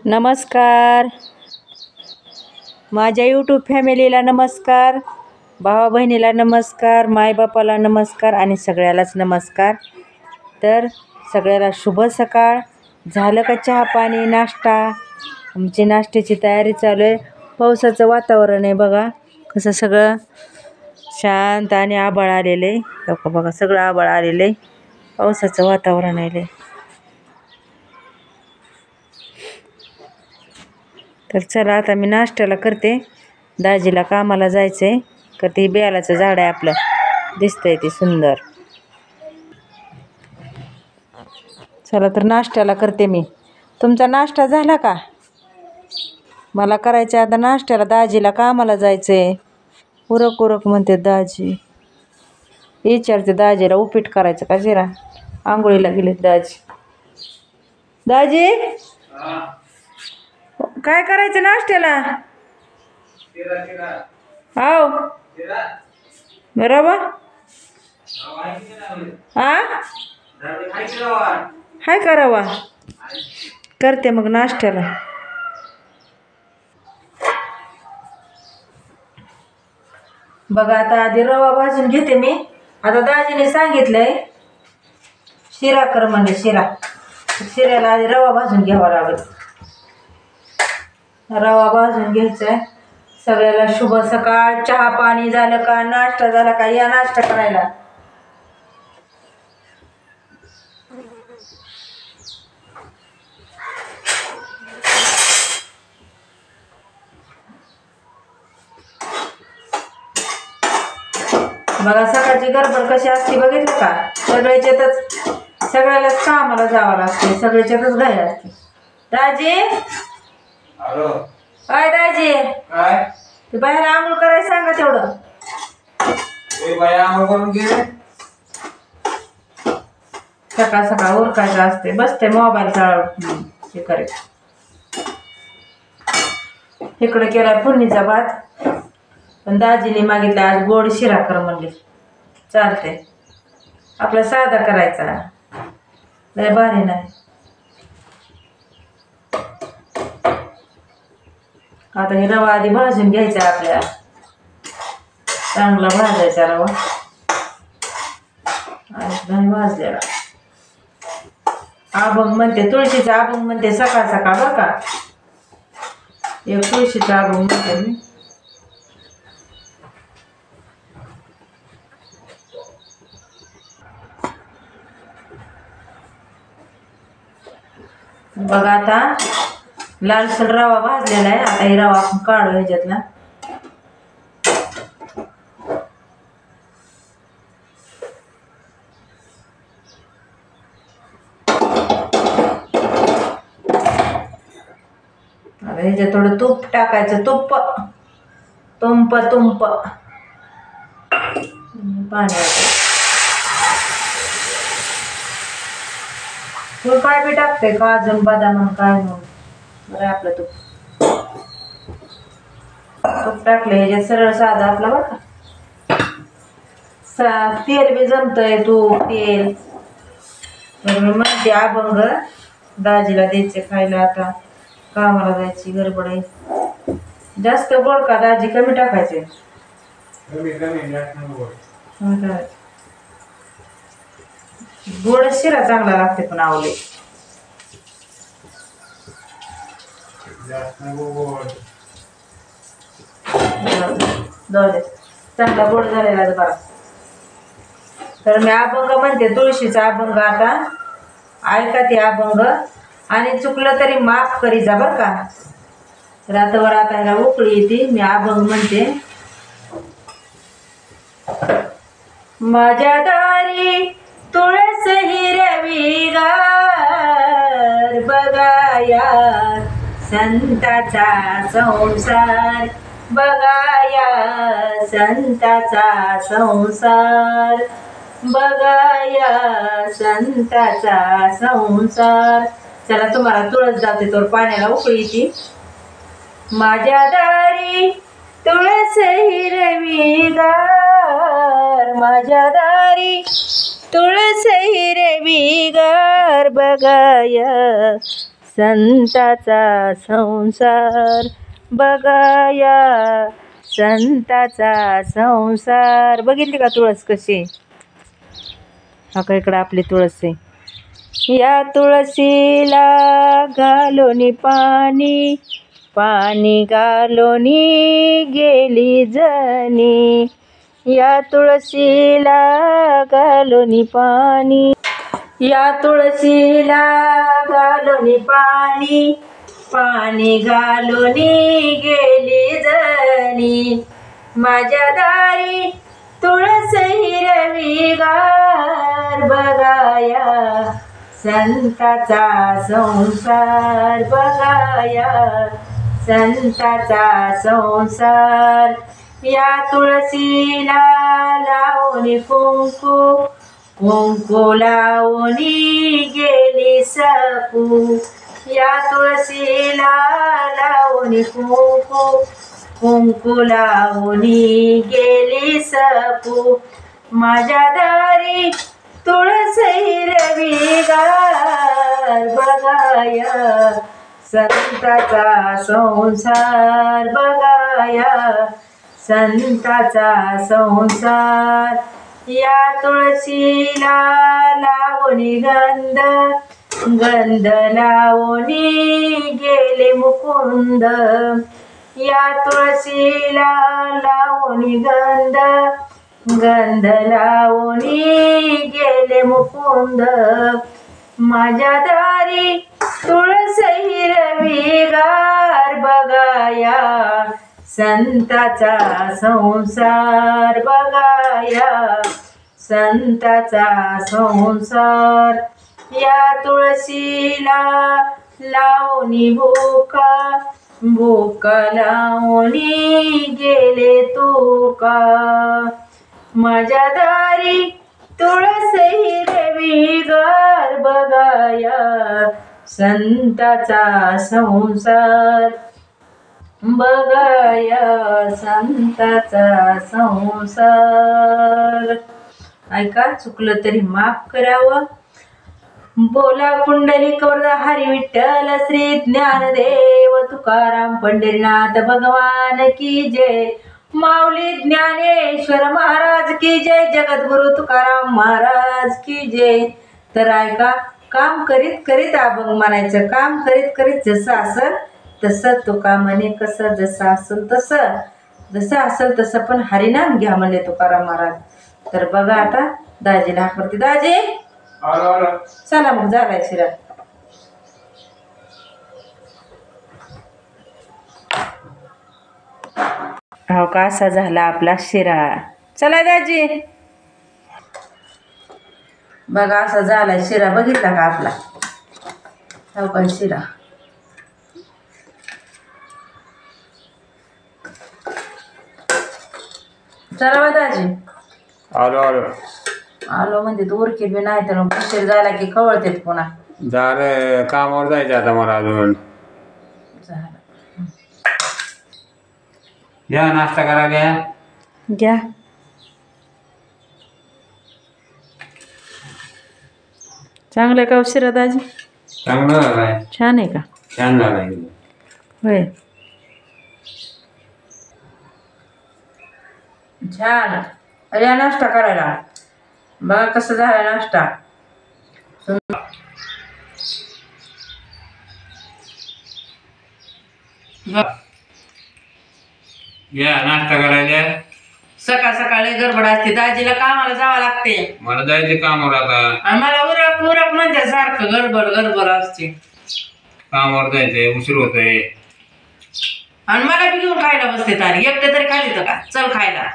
नमस्कार, माझ्या यूट्यूब फॅमिलीला नमस्कार, भावा बहिणीला नमस्कार, मायबापाला नमस्कार आणि सगळ्यालाच नमस्कार. तर सगळ्याला शुभ सकाळ. झालं का चहा पाणी नाश्ता? आमची नाश्त्याची तयारी चालू आहे. पावसाचं वातावरण आहे बघा, कसं सगळं शांत आणि आभाळ आलेलं आहे. बघा सगळं आभाळ आलेलं आहे, पावसाचं वातावरण आहे. तर चला आता मी नाश्त्याला करते. दाजीला कामाला जायचं आहे. का ते बेलाचं झाड आहे आपलं, दिसतंय ते सुंदर. चला तर नाश्त्याला करते मी. तुमचा नाश्ता झाला का? मला करायचं आता नाश्त्याला. दाजीला कामाला जायचं आहे. उरक उरक म्हणते दाजी. विचारते दाजीला उपीट करायचं का शिरा. आंघोळीला गेलेत दाजी. दाजी काय करायचं नाश्त्याला? हो बरोबर. हाय करावा. करते मग नाश्त्याला. बघा आता आधी रवा भाजून घेते मी. आता दाजीने सांगितलंय शिरा कर म्हणजे शिऱ्याला आधी रवा भाजून घ्यावा लागेल. रवा भाजून घ्यायचा आहे. सगळ्याला शुभ सकाळ. चहा पाणी झालं का? नाश्ता झाला का? या नाश्ता करायला. बघा सकाळची गडबड कशी असते बघितलं का? सगळ्यालाच कामाला जावं लागते. सगळ्याच्यातच घाई असते. दाजी काय दाजी ते बाहेर आंघोळ करायला सांगा तेवढं. सकाळ सकाळ उरकायचं असते. बसते मोबाईल हे करे. इकडे केलाय फोडणीचा भात, पण दाजीने मागितलं आज गोड शिरा कर म्हणले. चालते. आपला साधा करायचा, लय भारी नाही. आता हे रवा आधी भाजून घ्यायचा आपल्या. चांगला भाजायचा रवा. आणि भाजलेला अभंग म्हणते, तुळशीचा अभंग म्हणते सकाळ सकाळ बरं का. एक तुळशीचा अभंग म्हणते मी. बघा आता लालसर रवा भाजलेला आहे. आता हे रवा आपण काढू ह्याच्यातला. आता ह्याच्यात थोडं तूप टाकायचं. तुंप पाणी. तू काय बी टाकते, काजू बदाम काय म्हणून. बरं आपलं तूप टाकलं ह्याच्यात सरळ साधा आपला बरं का. तेल बी जमतंय, तूप तेल. म्हणते अभंग दाजीला द्यायचे खायला. आता कामाला जायची गडबड आहे. जास्त गोड का दाजी? कमी टाकायचे. गोड शिरा चांगला लागते पण आवले. चांगला गोड झालेला बरा. तर मी अभंग म्हणते, तुळशीचा अभंग. आता ऐका ते अभंग आणि चुकलं तरी माफ करी जा बर का. रातवर आता ह्याला उकळी येते. मी अभंग म्हणते. माझ्या दारी तुळस हिरवीगार बघाया संताचा संसार. बघाया संताचा संसार. बघाया संताचा संसार. चला तुम्हाला तुळस जाते तर पाण्याला उकळी येते. माझ्या दारी तुळस हिरवीगार. माझ्या दारी तुळस हिरवीगार बघाया संताचा संसार बघाया, संताचा संसार. बघितली का तुळस कशी? हा का इकडं आपली तुळस आहे. या तुळशीला घालोनी पाणी, पाणी घालोनी गेली जनी. या तुळशीला घालोनी पाणी, या तुळशीला घालोनी पाणी, पाणी घालोनी गेली जनी. माझ्या दारी तुळस हिरवीगार बघाया, संताचा संसार बघाया, संताचा संसार. या तुळशीला लावणी कुंकू, कुंकू लावणी गेली सकू. या तुळशीला लावणी कुंकू, कुंकू लावणी गेली सकू. माझ्या दारी तुळस हिरवीगार बघाया, संताचा संसार बघाया, संताचा संसार. या तुळशीला लावणी गंध, गंध लावणी गेले मुकुंद. या तुळशीला लावणी गंध, गंध लावणी गेले मुकुंद. माझ्या दारी तुळस हिरवीगार बघाया, संताचा संसार बघाया, संताचा संसार. या तुळशीला लावणी भोका, भोका लावणी गेले तुका. माझ्या दारी तुळस हिरवीगार बघाया, संताचा संसार बघाया, संताचा संसार. ऐका, चुकलं तरी माफ करावं. बोला पुंडलिक वरद हरी विठ्ठल श्री ज्ञानदेव तुकाराम पंढरीनाथ भगवान की जय. माऊली ज्ञानेश्वर महाराज की जय. जगद्गुरु तुकाराम महाराज की जय. तर ऐका, काम करीत करीत अभंग म्हणायचं. काम करीत करीत जसं असल तसं तुका म्हणे, कसं जसं असल तसं, जसं असल तसं पण हरिनाम घ्या म्हणले तुकाराम महाराज. तर बघा आता दाजीला हाक करते. दाजी चला मग, झालाय शिरा. हो का, असा झाला आपला शिरा. चला दाजी, बघा असा झालाय शिरा. बघितला का आपला? हो का शिरा. चला दाजी. आलो आलो आलो म्हणजे तू उरकी बी नाही तर उशीर झाला की खवळते पुन्हा. झालं, कामावर जायचं आता मला अजून. झालं, या नाश्ता करायला. घ्या. चांगलं का उशिरा दाजी? चांगलं झालंय. छान आहे का? छान झालंय. होय, छान. या नाश्ता करायला. बघा कसं झाला नाश्ता. या नाश्ता करायला. सकाळ सकाळी गडबड असते. दाजीला कामाला जावं लागते. मला जायचं कामावर आता. आणि मला उरक उरक म्हणते सारखं. गडबड गडबड असते. कामावर जायचंय, उशीर होतोय. आणि मला बी घेऊन खायला बसते. तारी एकटे तरी खाली का? चल खायला.